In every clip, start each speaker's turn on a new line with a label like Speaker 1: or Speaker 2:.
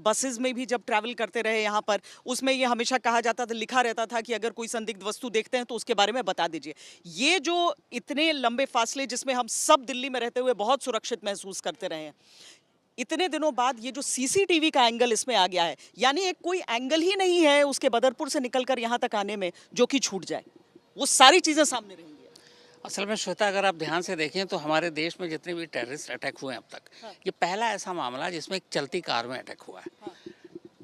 Speaker 1: Buses में भी जब ट्रैवल करते रहे यहाँ पर, उसमें ये हमेशा कहा जाता था, लिखा रहता था कि अगर कोई संदिग्ध वस्तु देखते हैं तो उसके बारे में बता दीजिए। ये जो इतने लंबे फासले जिसमें हम सब दिल्ली में रहते हुए बहुत सुरक्षित महसूस करते रहे हैं, इतने दिनों बाद ये जो सीसीटीवी का एंगल इसमें आ गया है, यानी एक कोई एंगल ही नहीं है उसके बदरपुर से निकलकर यहाँ तक आने में जो कि छूट जाए, वो सारी चीजें सामने रहेंगी।
Speaker 2: असल में श्वेता, अगर आप ध्यान से देखें तो हमारे देश में जितने भी टेररिस्ट अटैक हुए हैं अब तक, ये पहला ऐसा मामला है जिसमें एक चलती कार में अटैक हुआ है।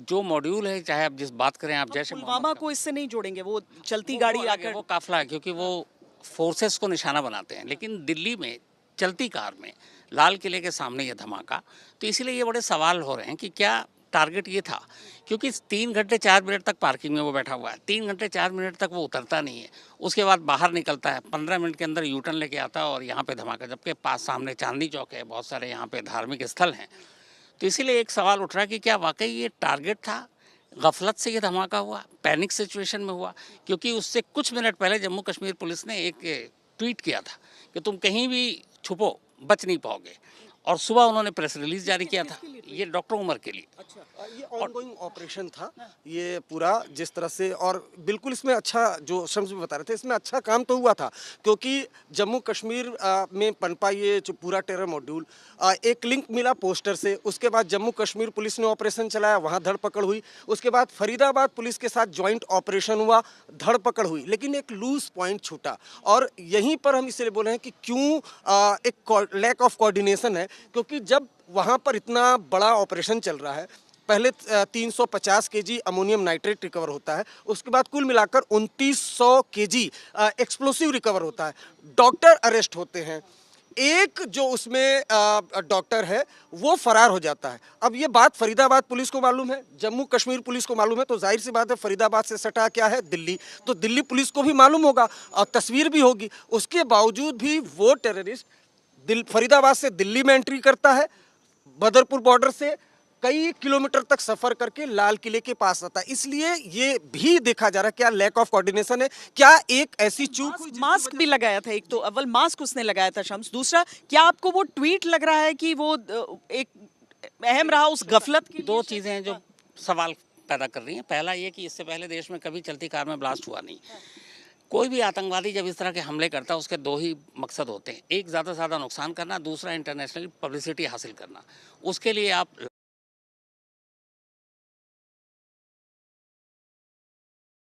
Speaker 2: जो मॉड्यूल है, चाहे आप जिस बात करें, आप जैसे
Speaker 1: पुलवामा को इससे नहीं जोड़ेंगे, वो चलती गाड़ी आकर
Speaker 2: वो काफिला है, क्योंकि वो फोर्सेस को निशाना बनाते हैं। लेकिन दिल्ली में चलती कार में लाल किले के सामने ये धमाका, तो इसीलिए ये बड़े सवाल हो रहे हैं कि क्या टारगेट ये था, क्योंकि 3 घंटे 4 मिनट तक पार्किंग में वो बैठा हुआ है, 3 घंटे 4 मिनट तक वो उतरता नहीं है, उसके बाद बाहर निकलता है, 15 मिनट के अंदर यूटर्न लेके आता है और यहाँ पे धमाका, जबकि पास सामने चांदनी चौक है, बहुत सारे यहाँ पे धार्मिक स्थल हैं। तो इसीलिए एक सवाल उठ रहा है कि क्या वाकई ये टारगेट था, गफलत से ये धमाका हुआ, पैनिक सिचुएशन में हुआ, क्योंकि उससे कुछ मिनट पहले जम्मू कश्मीर पुलिस ने एक ट्वीट किया था कि तुम कहीं भी छुपो बच नहीं पाओगे, और सुबह उन्होंने प्रेस रिलीज जारी किया था, ये डॉक्टर उमर के लिए।
Speaker 3: अच्छा, ये ऑनगोइंग ऑपरेशन था ये पूरा, जिस तरह से, और बिल्कुल इसमें अच्छा, जो शम्स भी बता रहे थे, इसमें अच्छा काम तो हुआ था, क्योंकि जम्मू कश्मीर में पनपा ये जो पूरा टेरर मॉड्यूल, एक लिंक मिला पोस्टर से, उसके बाद जम्मू कश्मीर पुलिस ने ऑपरेशन चलाया, वहाँ धरपकड़ हुई, उसके बाद फरीदाबाद पुलिस के साथ जॉइंट ऑपरेशन हुआ, धरपकड़ हुई, लेकिन एक लूज पॉइंट छूटा। और यहीं पर हम इसलिए बोल रहे हैं कि क्यों एक लैक ऑफ कोऑर्डिनेशन है, क्योंकि जब वहाँ पर इतना बड़ा ऑपरेशन चल रहा है, पहले 350 केजी अमोनियम नाइट्रेट रिकवर होता है, उसके बाद कुल मिलाकर 2900 केजी एक्सप्लोसिव रिकवर होता है, डॉक्टर अरेस्ट होते हैं, एक जो उसमें डॉक्टर है वो फरार हो जाता है। अब ये बात फरीदाबाद पुलिस को मालूम है, जम्मू कश्मीर पुलिस को मालूम है, तो जाहिर सी बात है फरीदाबाद से सटा क्या है दिल्ली, तो दिल्ली पुलिस को भी मालूम होगा और तस्वीर भी होगी। उसके बावजूद भी वो टेररिस्ट फरीदाबाद से दिल्ली में एंट्री करता है, बदरपुर बॉर्डर से कई किलोमीटर तक सफर करके लाल किले के पास आता है। इसलिए ये भी देखा जा रहा है क्या लैक ऑफ कोऑर्डिनेशन है, क्या एक ऐसी चूक हुई।
Speaker 1: मास्क भी लगाया था, एक तो अव्वल मास्क उसने लगाया था शम्स, दूसरा क्या आपको वो ट्वीट लग रहा है कि वो एक अहम रहा उस गफलत की?
Speaker 2: दो चीज़ें हैं जो सवाल पैदा कर रही हैं। पहला ये कि इससे पहले देश में कभी चलती कार में ब्लास्ट हुआ नहीं। कोई भी आतंकवादी जब इस तरह के हमले करता है उसके दो ही मकसद होते हैं, एक ज़्यादा से ज़्यादा नुकसान करना, दूसरा इंटरनेशनल पब्लिसिटी हासिल करना। उसके लिए आप